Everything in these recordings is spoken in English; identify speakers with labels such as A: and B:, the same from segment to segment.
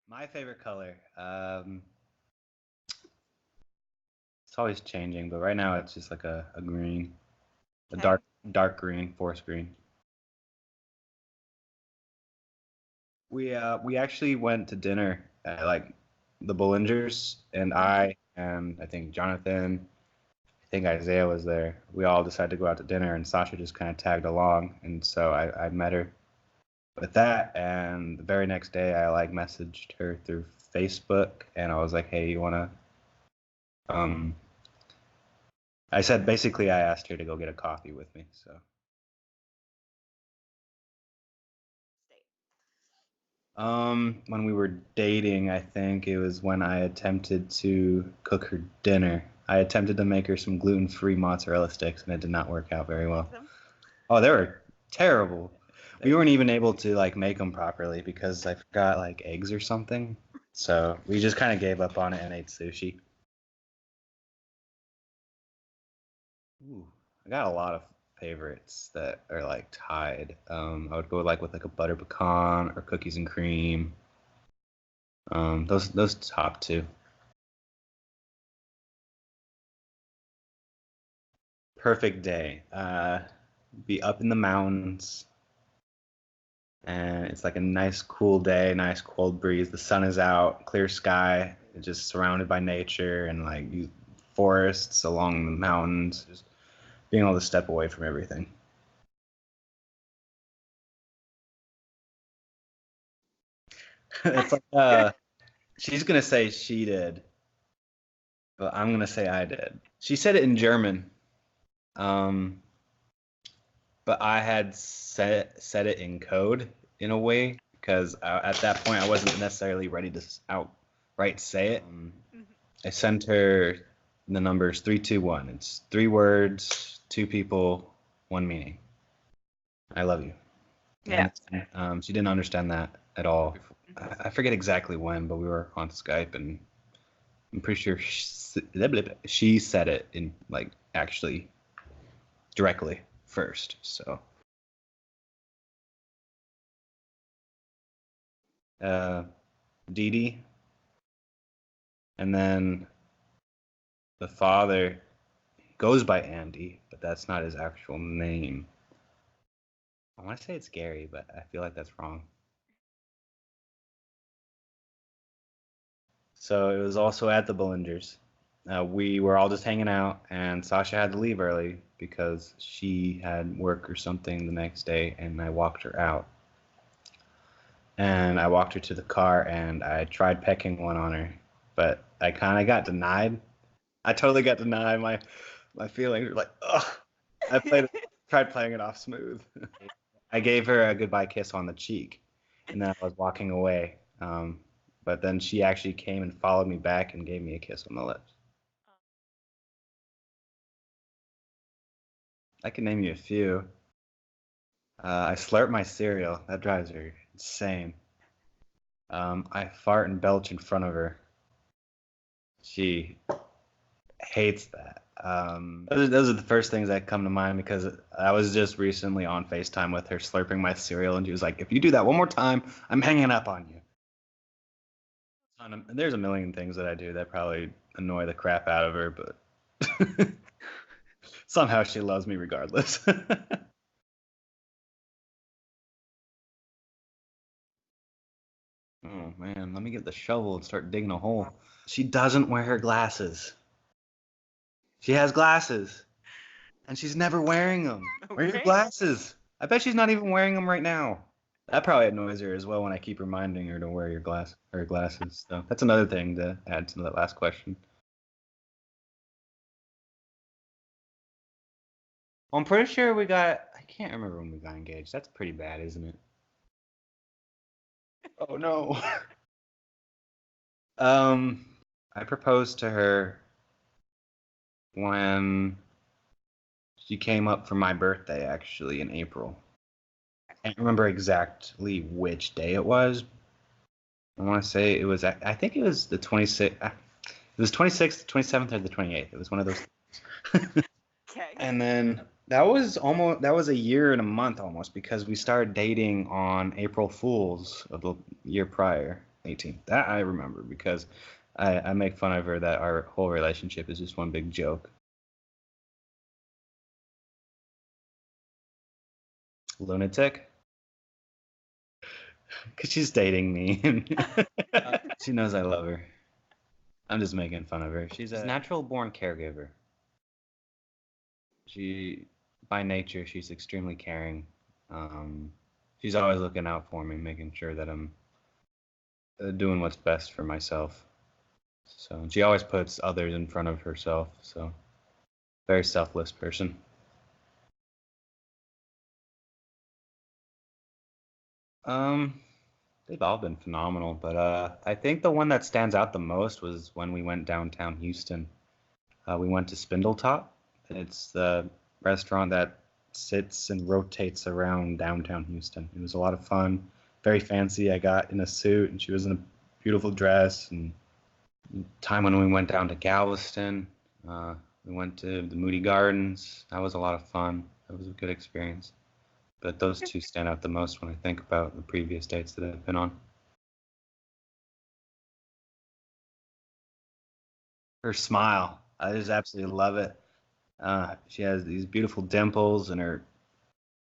A: My favorite color. It's always changing, but right now it's just like a green, a
B: Okay.
A: dark green, forest green. We actually went to dinner at like the Bollingers, and
B: Mhm.
A: I think Jonathan, I think Isaiah was there. We all decided to go out to dinner, and Sasha just kind of tagged along, and so I met her with that. And the very next day, I like messaged her through Facebook, and I was like, "Hey, you wanna?" Um, I said basically I asked her to go get a coffee with me. So
B: State.
A: when we were dating, I think it was when I attempted to cook her dinner. I attempted to make her some gluten-free mozzarella sticks, and it did not work out
B: Did
A: very
B: you
A: well.
B: like them?
A: Oh, they were terrible. We weren't even able to like make them properly because I forgot like eggs or something. So we just kind of gave up on it and ate sushi. Ooh, I got a lot of favorites that are like tied. I would go like with like a butter pecan or cookies and cream. Those top two. Perfect day. Be up in the mountains, and it's like a nice cool day, nice cold breeze. The sun is out, clear sky, just surrounded by nature and like forests along the mountains. Just being able to step away from everything. It's like she's gonna say she did, but I'm gonna say I did. She said it in German, um, but I had said it in code in a way because at that point I wasn't necessarily ready to outright say it.
B: Mhm.
A: I sent her the numbers 321. It's three words, two people, one meaning. I love you.
B: Yeah.
A: And she didn't understand that at all. I forget exactly when, but we were on Skype, and I'm pretty sure she said it in like actually directly first. So, uh, Dee Dee, and then the father goes by Andy, but that's not his actual name. I want to say it's Gary, but I feel like that's wrong. So it was also at the Bollingers. We were all just hanging out, and Sasha had to leave early because she had work or something the next day, and I walked her out. And I walked her to the car, and I tried pecking one on her, but I kind of got denied. I totally got denied. My feelings were like, ugh. Tried playing it off smooth. I gave her a goodbye kiss on the cheek, and then I was walking away. But then she actually came and followed me back and gave me a kiss on the lips. I can name you a few. I slurp my cereal. That drives her insane. I fart and belch in front of her. She hates that. Those are the first things that come to mind because I was just recently on FaceTime with her slurping my cereal, and she was like, "If you do that one more time, I'm hanging up on you." There's a million things that I do that probably annoy the crap out of her, but somehow she loves me regardless. Oh man, let me get the shovel and start digging a hole. She doesn't wear her glasses. She has glasses, and she's never wearing them. Wear your
B: Okay.
A: glasses. I bet she's not even wearing them right now. That probably annoys her as well when I keep reminding her to wear her glasses. So that's another thing to add to that last question. Well, I'm pretty sure we got. I can't remember when we got engaged. That's pretty bad, isn't it? Oh no. Um, I proposed to her when she came up for my birthday, actually, in April. I can't remember exactly which day it was. I want to say it was. I think it was the 26th. It was 26th, 27th, or the 28th. It was one of those.
B: Okay.
A: And then that was a year and a month almost because we started dating on April Fools of the year prior. 18. That I remember because I make fun of her that our whole relationship is just one big joke. Lunatic? Because she's dating me. She knows I love her. I'm just making fun of her. She's a natural born caregiver. She, by nature, she's extremely caring. Um, she's always looking out for me, making sure that I'm doing what's best for myself. So she always puts others in front of herself. So very selfless person. Um, they've all been phenomenal, but I think the one that stands out the most was when we went downtown Houston. We went to Spindletop. It's the restaurant that sits and rotates around downtown Houston. It was a lot of fun, very fancy. I got in a suit, and she was in a beautiful dress. And time when we went down to Galveston, uh, we went to the Moody Gardens. That was a lot of fun. That was a good experience. But those two stand out the most when I think about the previous dates that I've been on. Her smile, I just absolutely love it. She has these beautiful dimples, and her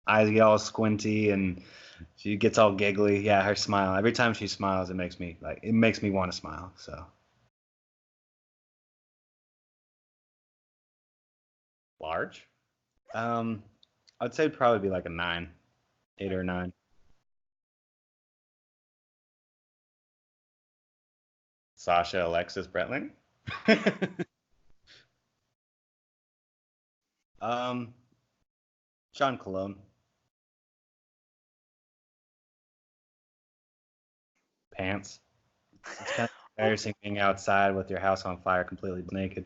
A: eyes get all squinty, and she gets all giggly. Yeah, her smile. Every time she smiles, it makes me want to smile. So large. Um, I'd say it'd probably be like a 9, 8 or 9. Sasha, Alexis, Bretling. um, Sean Cologne. Pants. It's kind of embarrassing being outside with your house on fire, completely naked.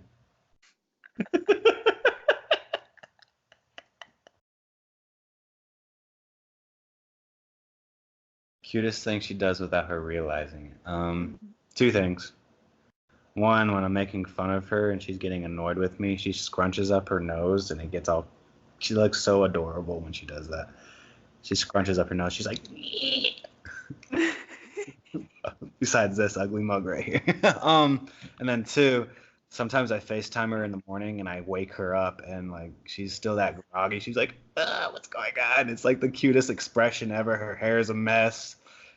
A: Cutest thing she does without her realizing it. Two things. One, when I'm making fun of her and she's getting annoyed with me, she scrunches up her nose and it gets all. She looks so adorable when she does that. She scrunches up her nose. She's like. Besides this ugly mug right here. And then two, sometimes I FaceTime her in the morning and I wake her up and like she's still that groggy. She's like, "What's going on?" It's like the cutest expression ever. Her hair is a mess.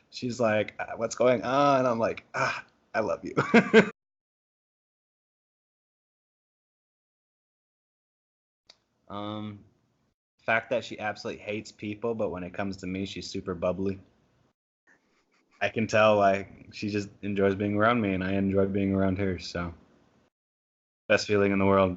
A: She's like, "What's going on?" And I'm like, I love you. um, Fact that she absolutely hates people, but when it comes to me, she's super bubbly. I can tell like she just enjoys being around me, and I enjoy being around her. So best feeling in the world.